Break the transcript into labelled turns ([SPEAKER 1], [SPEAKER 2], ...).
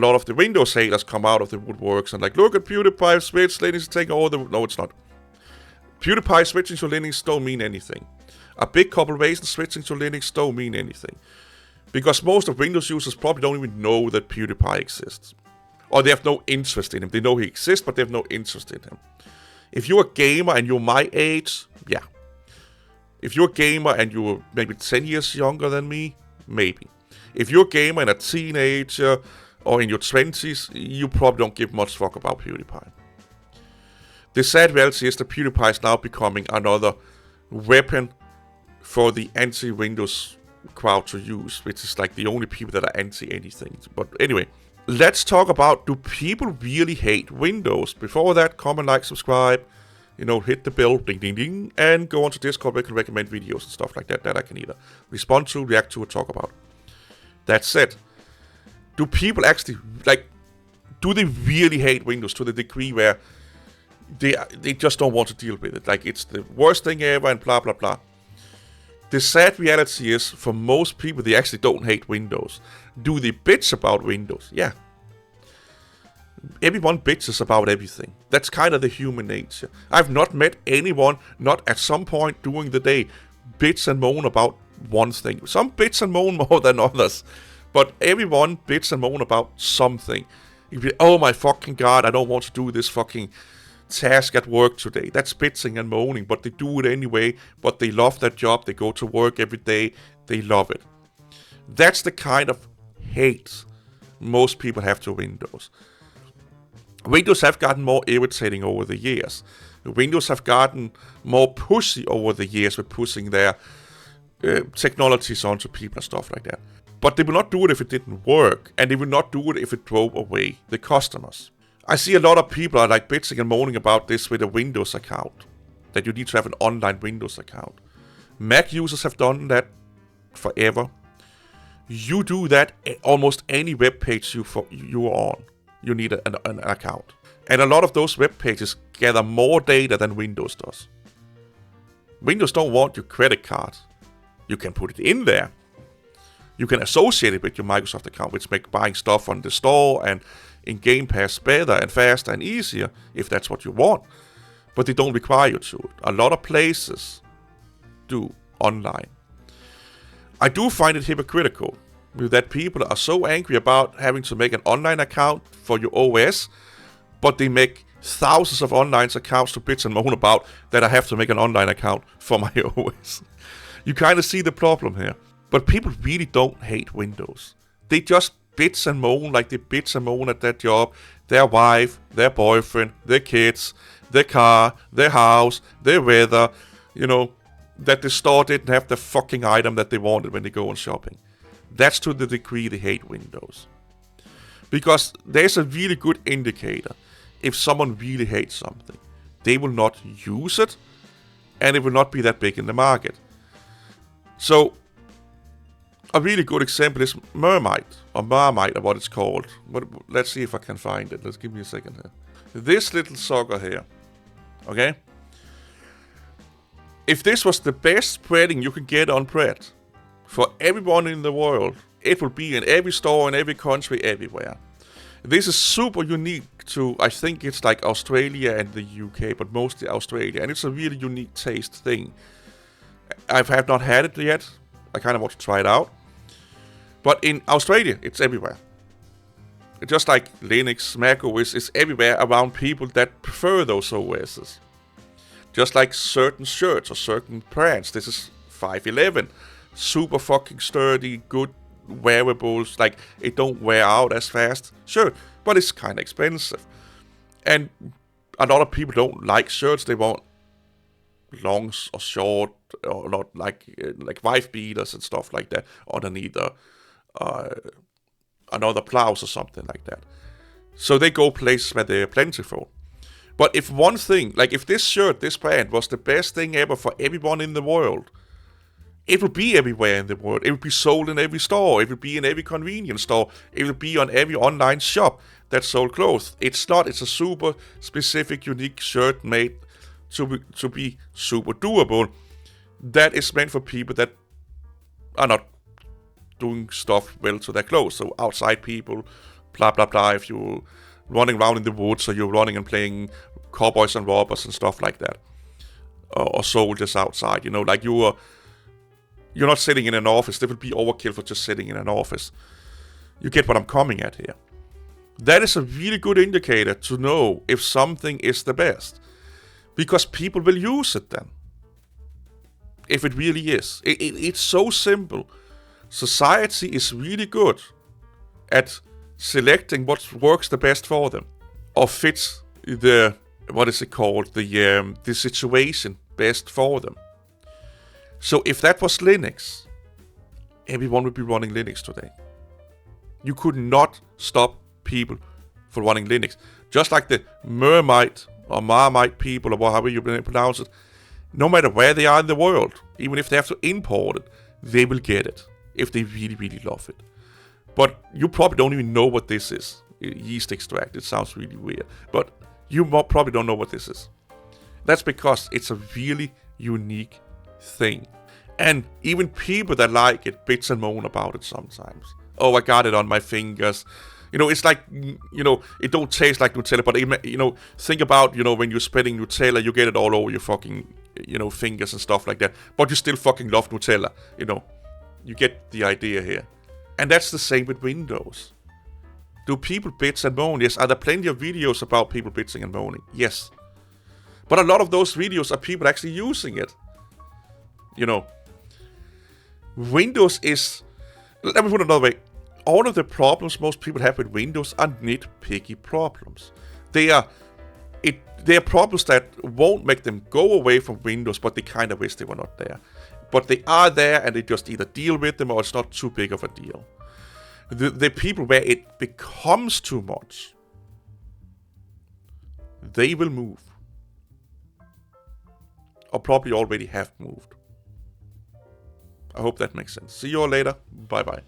[SPEAKER 1] a lot of the Windows haters come out of the woodworks and like, look at PewDiePie switch, Linux is taking all the... No, it's not. PewDiePie switching to Linux don't mean anything. A big corporation switching to Linux don't mean anything. Because most of Windows users probably don't even know that PewDiePie exists. Or they have no interest in him. They know he exists, but they have no interest in him. If you're a gamer and you're my age, yeah. If you're a gamer and you're maybe 10 years younger than me, maybe. If you're a gamer and a teenager or in your 20s, you probably don't give much fuck about PewDiePie. The sad reality is that PewDiePie is now becoming another weapon for the anti-Windows crowd to use, which is like the only people that are anti-anything. But anyway, let's talk about, do people really hate Windows? Before that, comment, like, subscribe, hit the bell, ding, ding, ding, and go on to Discord where I can recommend videos and stuff like that I can either respond to, react to, or talk about. That said, do people actually, do they really hate Windows to the degree where they just don't want to deal with it? Like, it's the worst thing ever and blah, blah, blah. The sad reality is, for most people, they actually don't hate Windows. Do they bitch about Windows? Yeah. Everyone bitches about everything. That's kind of the human nature. I've not met anyone, not at some point during the day, bitch and moan about one thing. Some bitch and moan more than others. But everyone bitch and moan about something. You'd be, oh my fucking god, I don't want to do this fucking task at work today. That's bitching and moaning, but they do it anyway. But they love that job. They go to work every day. They love it. That's the kind of hate most people have to Windows. Windows have gotten more irritating over the years. Windows have gotten more pushy over the years with pushing their technologies onto people and stuff like that. But they will not do it if it didn't work, and they will not do it if it drove away the customers. I see a lot of people are like bitching and moaning about this with a Windows account, that you need to have an online Windows account. Mac users have done that forever. You do that almost any web page you are on. You need an account. And a lot of those web pages gather more data than Windows does. Windows don't want your credit card. You can put it in there. You can associate it with your Microsoft account, which makes buying stuff on the store and in Game Pass better and faster and easier, if that's what you want. But they don't require you to. A lot of places do online. I do find it hypocritical that people are so angry about having to make an online account for your OS, but they make thousands of online accounts to bitch and moan about that I have to make an online account for my OS. You kind of see the problem here. But people really don't hate Windows. They just bitch and moan like they bitch and moan at their job, their wife, their boyfriend, their kids, their car, their house, their weather, that the store didn't have the fucking item that they wanted when they go on shopping. That's to the degree they hate Windows. Because there's a really good indicator if someone really hates something. They will not use it, and it will not be that big in the market. So, a really good example is Marmite, or what it's called. But let's see if I can find it. Let's give me a second here. This little sucker here, okay? If this was the best breading you can get on bread for everyone in the world, it will be in every store, in every country, everywhere. This is super unique to, I think it's like Australia and the UK, but mostly Australia. And it's a really unique taste thing. I have not had it yet. I kind of want to try it out. But in Australia, it's everywhere. It's just like Linux, Mac OS is everywhere around people that prefer those OSs. Just like certain shirts or certain brands. This is 511. Super fucking sturdy, good wearables. Like, it don't wear out as fast. Sure, but it's kind of expensive. And a lot of people don't like shirts. They want long or short, or not like wife beaters and stuff like that underneath another blouse or something like that. So they go places where they're plentiful. But if one thing, like if this shirt, this brand was the best thing ever for everyone in the world, it would be everywhere in the world. It would be sold in every store. It would be in every convenience store. It would be on every online shop that sold clothes. It's not. It's a super specific, unique shirt made to be super doable. That is meant for people that are not doing stuff well to their clothes. So outside people, blah blah blah. If you're running around in the woods, or you're running and playing cowboys and robbers and stuff like that, or soldiers outside, like you're not sitting in an office. There will be overkill for just sitting in an office. You get what I'm coming at here. That is a really good indicator to know if something is the best, because people will use it then. If it really is. It's so simple. Society is really good at selecting what works the best for them, or fits the, what is it called, the situation best for them. So if that was Linux, everyone would be running Linux today. You could not stop people from running Linux. Just like the Mermite or Marmite people, or however you pronounce it, no matter where they are in the world, even if they have to import it, they will get it if they really, really love it. But you probably don't even know what this is. Yeast extract, it sounds really weird. But you probably don't know what this is. That's because it's a really unique thing. And even people that like it bitch and moan about it sometimes. Oh, I got it on my fingers. It's like, it don't taste like Nutella, but, think about, when you're spreading Nutella, you get it all over your fucking, fingers and stuff like that. But you still fucking love Nutella, You get the idea here. And that's the same with Windows. Do people bitch and moan? Yes. Are there plenty of videos about people bitching and moaning? Yes. But a lot of those videos are people actually using it. Windows is... Let me put it another way. All of the problems most people have with Windows are nitpicky problems. They are problems that won't make them go away from Windows, but they kind of wish they were not there. But they are there, and they just either deal with them, or it's not too big of a deal. The people where it becomes too much, they will move. Or probably already have moved. I hope that makes sense. See you all later. Bye bye.